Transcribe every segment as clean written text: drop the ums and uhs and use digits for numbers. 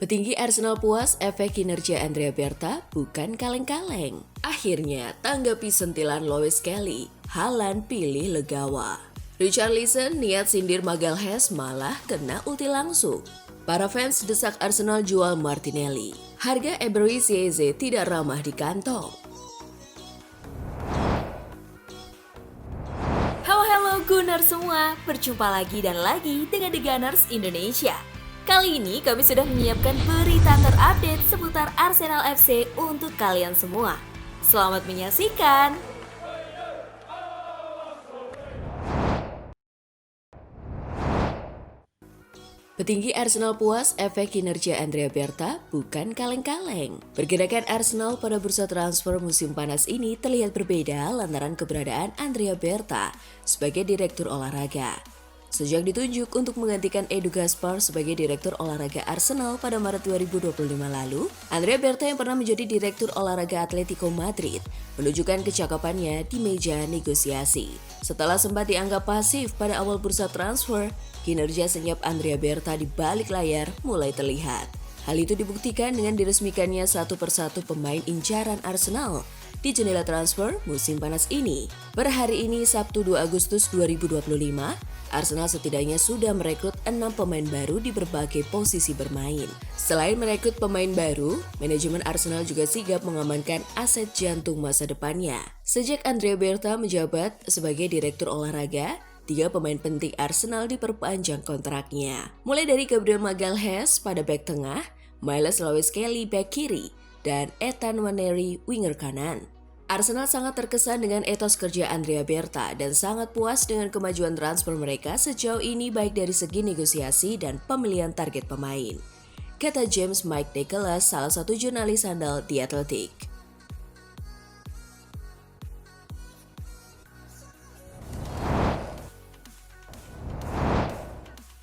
Petinggi Arsenal puas efek kinerja Andrea Berta bukan kaleng-kaleng. Akhirnya tanggapi sentilan Lois Kelly, Haaland pilih legawa. Richarlison niat sindir Magalhaes malah kena ulti langsung. Para fans desak Arsenal jual Martinelli. Harga Ebery Eze tidak ramah di kantong. Halo Gunners semua, berjumpa lagi dan lagi dengan The Gunners Indonesia. Kali ini kami sudah menyiapkan berita terupdate seputar Arsenal FC untuk kalian semua. Selamat menyaksikan! Petinggi Arsenal puas efek kinerja Andrea Berta bukan kaleng-kaleng. Pergerakan Arsenal pada bursa transfer musim panas ini terlihat berbeda lantaran keberadaan Andrea Berta sebagai direktur olahraga. Sejak ditunjuk untuk menggantikan Edu Gaspar sebagai direktur olahraga Arsenal pada Maret 2025 lalu, Andrea Berta yang pernah menjadi direktur olahraga Atletico Madrid menunjukkan kecakapannya di meja negosiasi. Setelah sempat dianggap pasif pada awal bursa transfer, kinerja senyap Andrea Berta di balik layar mulai terlihat. Hal itu dibuktikan dengan diresmikannya satu persatu pemain incaran Arsenal di jendela transfer musim panas ini. Per hari ini, Sabtu 2 Agustus 2025, Arsenal setidaknya sudah merekrut 6 pemain baru di berbagai posisi bermain. Selain merekrut pemain baru, manajemen Arsenal juga sigap mengamankan aset jantung masa depannya. Sejak Andrea Berta menjabat sebagai direktur olahraga, 3 pemain penting Arsenal diperpanjang kontraknya. Mulai dari Gabriel Magalhaes pada bek tengah, Miles Lewis Kelly bek kiri, dan Ethan Nwaneri winger kanan. Arsenal sangat terkesan dengan etos kerja Andrea Berta dan sangat puas dengan kemajuan transfer mereka sejauh ini baik dari segi negosiasi dan pemilihan target pemain, kata James Mike Nicholas, salah satu jurnalis handal The Athletic.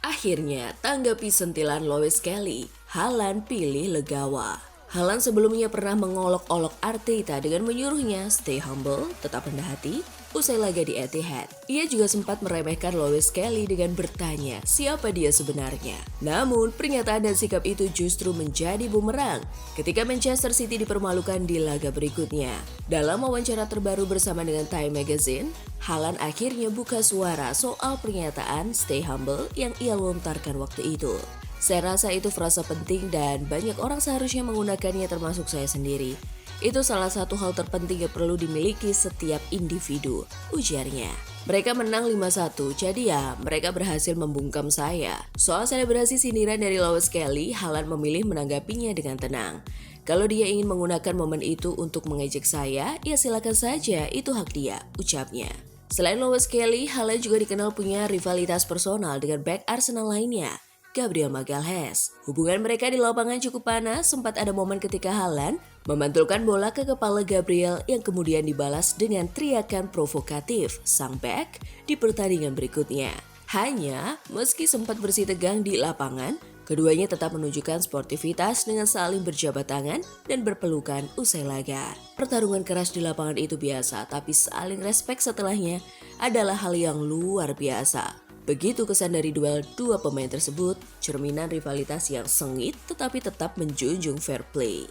Akhirnya tanggapi sentilan Lois Kelly, Haaland pilih legawa. Haaland sebelumnya pernah mengolok-olok Arteta dengan menyuruhnya stay humble, tetap rendah hati, usai laga di Etihad. Ia juga sempat meremehkan Lois Kelly dengan bertanya siapa dia sebenarnya. Namun, pernyataan dan sikap itu justru menjadi bumerang ketika Manchester City dipermalukan di laga berikutnya. Dalam wawancara terbaru bersama dengan Time Magazine, Haaland akhirnya buka suara soal pernyataan stay humble yang ia lontarkan waktu itu. Saya rasa itu frasa penting dan banyak orang seharusnya menggunakannya termasuk saya sendiri. Itu salah satu hal terpenting yang perlu dimiliki setiap individu, ujarnya. Mereka menang 5-1, jadi ya mereka berhasil membungkam saya. Soal selebrasi sindiran dari Lois Kelly, Haaland memilih menanggapinya dengan tenang. Kalau dia ingin menggunakan momen itu untuk mengejek saya, ya silakan saja, itu hak dia, ucapnya. Selain Lois Kelly, Haaland juga dikenal punya rivalitas personal dengan bek Arsenal lainnya, Gabriel Magalhaes. Hubungan mereka di lapangan cukup panas, sempat ada momen ketika Haaland memantulkan bola ke kepala Gabriel yang kemudian dibalas dengan teriakan provokatif sang bek di pertandingan berikutnya. Hanya, meski sempat bersih tegang di lapangan, keduanya tetap menunjukkan sportivitas dengan saling berjabat tangan dan berpelukan usai laga. Pertarungan keras di lapangan itu biasa, tapi saling respek setelahnya adalah hal yang luar biasa. Begitu kesan dari duel dua pemain tersebut, cerminan rivalitas yang sengit tetapi tetap menjunjung fair play.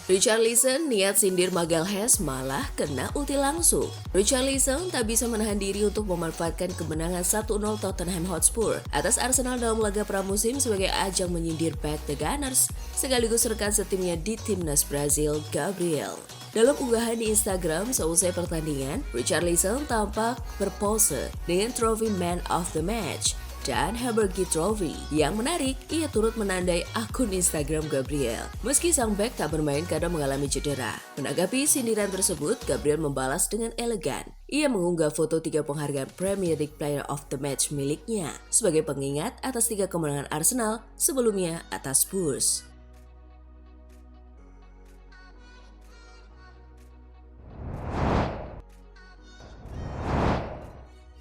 Richarlison niat sindir Magalhaes malah kena ulti langsung. Richarlison tak bisa menahan diri untuk memanfaatkan kemenangan 1-0 Tottenham Hotspur atas Arsenal dalam laga pramusim sebagai ajang menyindir back The Gunners sekaligus rekan setimnya di timnas Brazil, Gabriel. Dalam unggahan di Instagram seusai pertandingan, Richarlison tampak berpose dengan trofi Man of the Match dan Hamburger Trophy. Yang menarik, ia turut menandai akun Instagram Gabriel. Meski sang bek tak bermain karena mengalami cedera. Menanggapi sindiran tersebut, Gabriel membalas dengan elegan. Ia mengunggah foto 3 penghargaan Premier League Player of the Match miliknya sebagai pengingat atas 3 kemenangan Arsenal sebelumnya atas Spurs.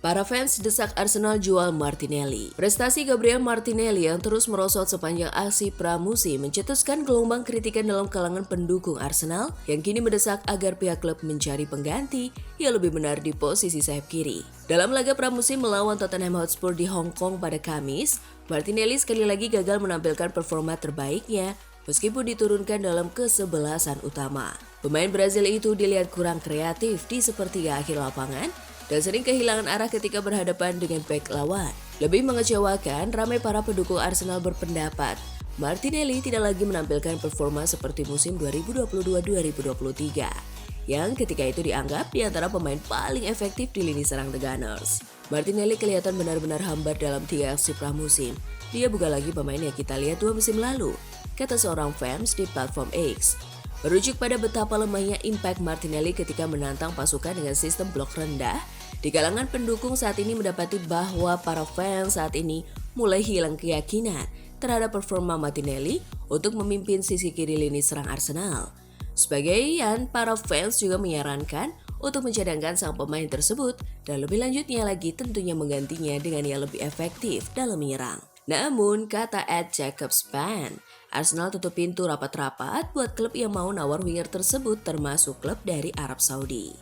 Para fans desak Arsenal jual Martinelli. Prestasi Gabriel Martinelli yang terus merosot sepanjang aksi pramusim mencetuskan gelombang kritikan dalam kalangan pendukung Arsenal yang kini mendesak agar pihak klub mencari pengganti yang lebih benar di posisi sayap kiri. Dalam laga pramusim melawan Tottenham Hotspur di Hong Kong pada Kamis, Martinelli sekali lagi gagal menampilkan performa terbaiknya meskipun diturunkan dalam kesebelasan utama. Pemain Brazil itu dilihat kurang kreatif di sepertiga akhir lapangan dan sering kehilangan arah ketika berhadapan dengan bek lawan. Lebih mengecewakan, ramai para pendukung Arsenal berpendapat Martinelli tidak lagi menampilkan performa seperti musim 2022-2023 yang ketika itu dianggap di antara pemain paling efektif di lini serang The Gunners. Martinelli kelihatan benar-benar hambar dalam 3 aksi pramusim. Dia bukan lagi pemain yang kita lihat 2 musim lalu, kata seorang fans di platform X. Merujuk pada betapa lemahnya impact Martinelli ketika menantang pasukan dengan sistem blok rendah, di kalangan pendukung saat ini mendapati bahwa para fans saat ini mulai hilang keyakinan terhadap performa Martinelli untuk memimpin sisi kiri lini serang Arsenal. Sebagian para fans juga menyarankan untuk mencadangkan sang pemain tersebut dan lebih lanjutnya lagi tentunya menggantinya dengan yang lebih efektif dalam menyerang. Namun, kata @JacobsFan, Arsenal tutup pintu rapat-rapat buat klub yang mau nawar winger tersebut termasuk klub dari Arab Saudi.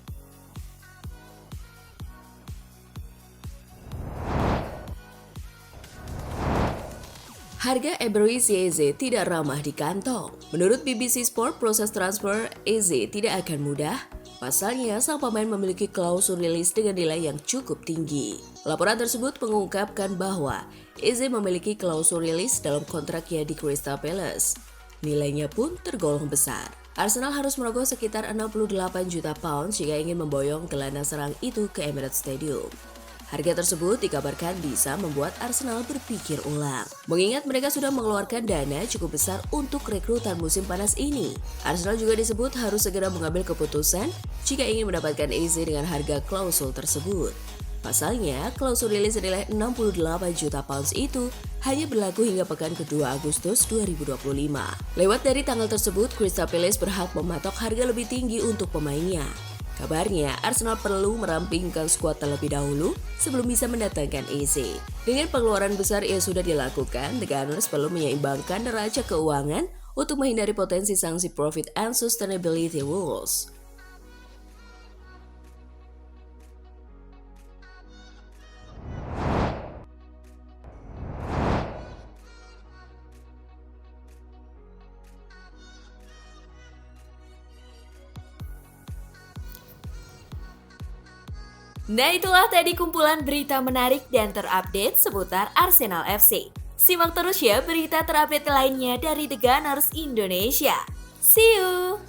Harga Eberechi Eze tidak ramah di kantong. Menurut BBC Sport, proses transfer Eze tidak akan mudah. Pasalnya, sang pemain memiliki klausul rilis dengan nilai yang cukup tinggi. Laporan tersebut mengungkapkan bahwa Eze memiliki klausul rilis dalam kontraknya di Crystal Palace. Nilainya pun tergolong besar. Arsenal harus merogoh sekitar 68 juta pound jika ingin memboyong gelandang serang itu ke Emirates Stadium. Harga tersebut dikabarkan bisa membuat Arsenal berpikir ulang. Mengingat mereka sudah mengeluarkan dana cukup besar untuk rekrutan musim panas ini. Arsenal juga disebut harus segera mengambil keputusan jika ingin mendapatkan Eze dengan harga klausul tersebut. Pasalnya, klausul rilis senilai 68 juta pounds itu hanya berlaku hingga pekan ke-2 Agustus 2025. Lewat dari tanggal tersebut, Crystal Palace berhak mematok harga lebih tinggi untuk pemainnya. Kabarnya, Arsenal perlu merampingkan skuad terlebih dahulu sebelum bisa mendatangkan Eze. Dengan pengeluaran besar yang sudah dilakukan, The Gunners perlu menyeimbangkan neraca keuangan untuk menghindari potensi sanksi profit and sustainability rules. Nah, itulah tadi kumpulan berita menarik dan terupdate seputar Arsenal FC. Simak terus ya berita terupdate lainnya dari The Gunners Indonesia. See you!